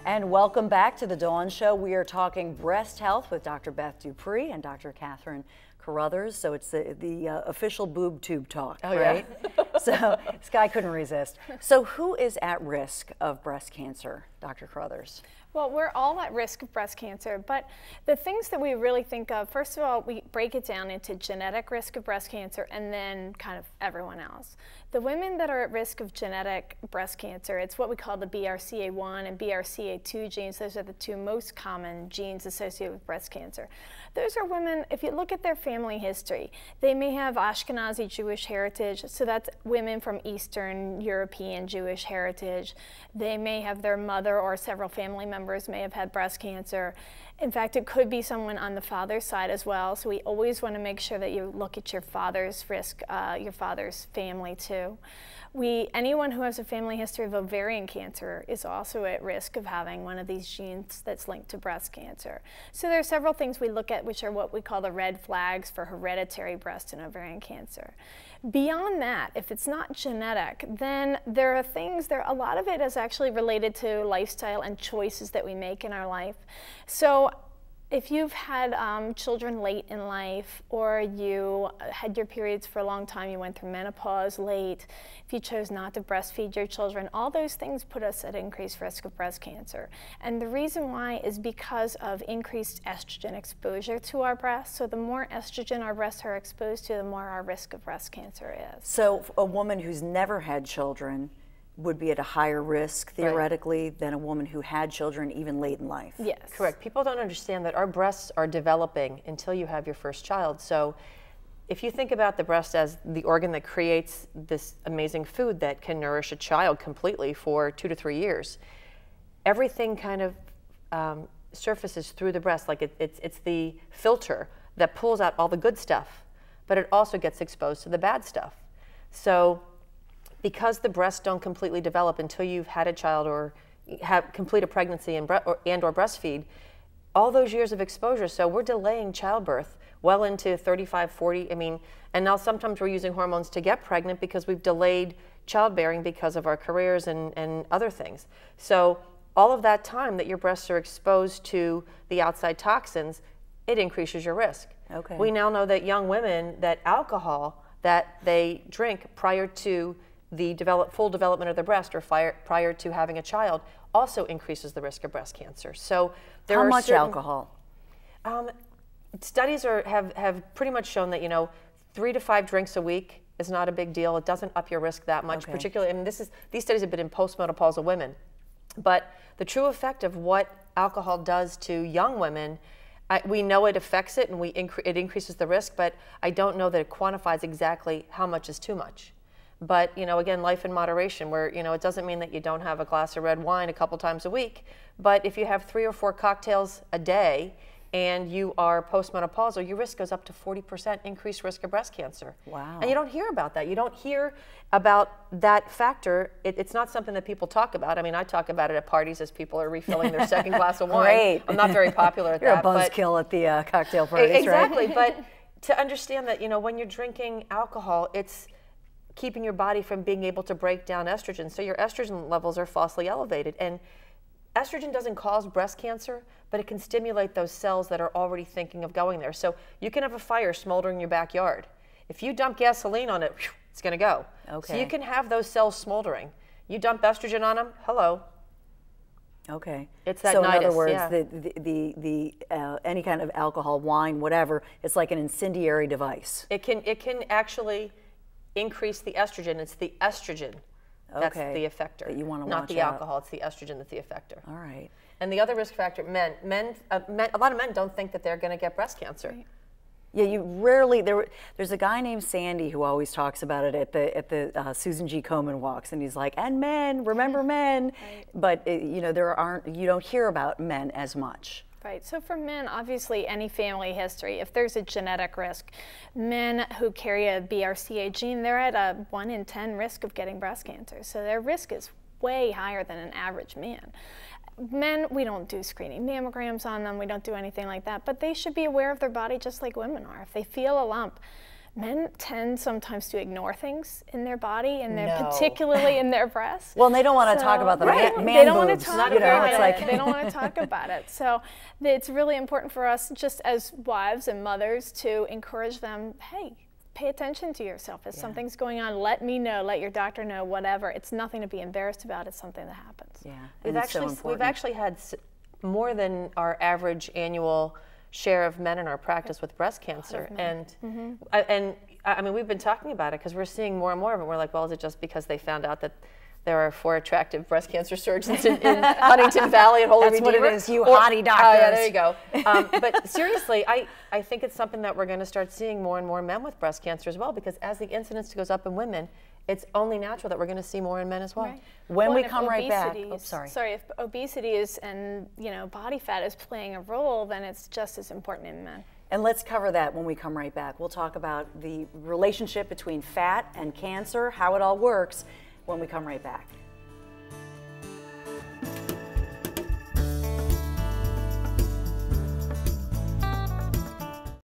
And welcome back to the Dawn Show. We are talking breast health with Dr. Beth DuPree and Dr. Catherine Carruthers. So it's the official boob tube talk, right? Yeah. So this guy couldn't resist. So who is at risk of breast cancer, Dr. Carruthers? Well, we're all at risk of breast cancer, but the things that we really think of, first of all, we break it down into genetic risk of breast cancer and then kind of everyone else. The women that are at risk of genetic breast cancer, it's what we call the BRCA1 and BRCA2 genes. Those are the two most common genes associated with breast cancer. Those are women, if you look at their family history, they may have Ashkenazi Jewish heritage, so that's women from Eastern European Jewish heritage. They may have their mother or several family members may have had breast cancer. In fact, it could be someone on the father's side as well, so we always want to make sure that you look at your father's risk, your father's family too. Anyone who has a family history of ovarian cancer is also at risk of having one of these genes that's linked to breast cancer. So there are several things we look at which are what we call the red flags for hereditary breast and ovarian cancer. Beyond that, if it's not genetic, then there are things, a lot of it is actually related to lifestyle and choices that we make in our life. So if you've had children late in life, or you had your periods for a long time, you went through menopause late, if you chose not to breastfeed your children, all those things put us at increased risk of breast cancer. And the reason why is because of increased estrogen exposure to our breasts. So the more estrogen our breasts are exposed to, the more our risk of breast cancer is. So a woman who's never had children would be at a higher risk, theoretically, than a woman who had children even late in life. Yes. Correct. People don't understand that our breasts are developing until you have your first child. So if you think about the breast as the organ that creates this amazing food that can nourish a child completely for 2 to 3 years, everything kind of surfaces through the breast. Like it's the filter that pulls out all the good stuff, but it also gets exposed to the bad stuff. So because the breasts don't completely develop until you've had a child or complete a pregnancy and or breastfeed, all those years of exposure, so we're delaying childbirth well into 35, 40, and now sometimes we're using hormones to get pregnant because we've delayed childbearing because of our careers and other things. So all of that time that your breasts are exposed to the outside toxins, it increases your risk. Okay. We now know that young women, that alcohol that they drink prior to the full development of the breast or prior to having a child also increases the risk of breast cancer. So there How are much certain, alcohol? Studies have pretty much shown that 3 to 5 drinks a week is not a big deal. It doesn't up your risk that much, particularly. These studies have been in postmenopausal women, but the true effect of what alcohol does to young women, we know it affects it and it increases the risk, but I don't know that it quantifies exactly how much is too much. But, again, life in moderation, where, it doesn't mean that you don't have a glass of red wine a couple times a week. But if you have 3 or 4 cocktails a day and you are postmenopausal, your risk goes up to 40% increased risk of breast cancer. Wow. And you don't hear about that. You don't hear about that factor. It's not something that people talk about. I talk about it at parties as people are refilling their second glass of wine. Great. I'm not very popular at You're that. You're a buzzkill at the cocktail parties, exactly, right? But to understand that, when you're drinking alcohol, it's keeping your body from being able to break down estrogen. So your estrogen levels are falsely elevated. And estrogen doesn't cause breast cancer, but it can stimulate those cells that are already thinking of going there. So you can have a fire smoldering in your backyard. If you dump gasoline on it, it's going to go. Okay. So you can have those cells smoldering. You dump estrogen on them, hello. Okay. It's that so nidus, in other words, yeah. any kind of alcohol, wine, whatever, it's like an incendiary device. It can actually increase the estrogen. It's the estrogen that's the effector. That you want to not watch the out. alcohol. It's the estrogen that's the effector. All right. And the other risk factor, men. A lot of men don't think that they're going to get breast cancer. Right. Yeah, you rarely. There's a guy named Sandy who always talks about it at the Susan G. Komen walks, and he's like, "And men, remember men," right. But you don't hear about men as much. Right. So for men, obviously, any family history, if there's a genetic risk, men who carry a BRCA gene, they're at a 1 in 10 risk of getting breast cancer. So their risk is way higher than an average man. Men, we don't do screening mammograms on them. We don't do anything like that. But they should be aware of their body just like women are. If they feel a lump, Men tend sometimes to ignore things in their body, and particularly in their breasts. Well, and they don't want to talk about the man they don't boobs. want to talk about it. They don't want to talk about it. So it's really important for us, just as wives and mothers, to encourage them, hey, pay attention to yourself. If something's going on, let me know, let your doctor know, whatever. It's nothing to be embarrassed about. It's something that happens. Yeah, We've actually had more than our average annual share of men in our practice with breast cancer, and I mean, we've been talking about it because we're seeing more and more of it. We're like, well, is it just because they found out that there are 4 attractive breast cancer surgeons in Huntington Valley and Holy Redeemer? That's what it is, you hottie doctors. Oh, yeah, there you go. But seriously, I think it's something that we're going to start seeing more and more men with breast cancer as well, because as the incidence goes up in women, it's only natural that we're going to see more in men as well. Right. When we come right back, if obesity is, and body fat is playing a role, then it's just as important in men. And let's cover that when we come right back. We'll talk about the relationship between fat and cancer, how it all works, when we come right back.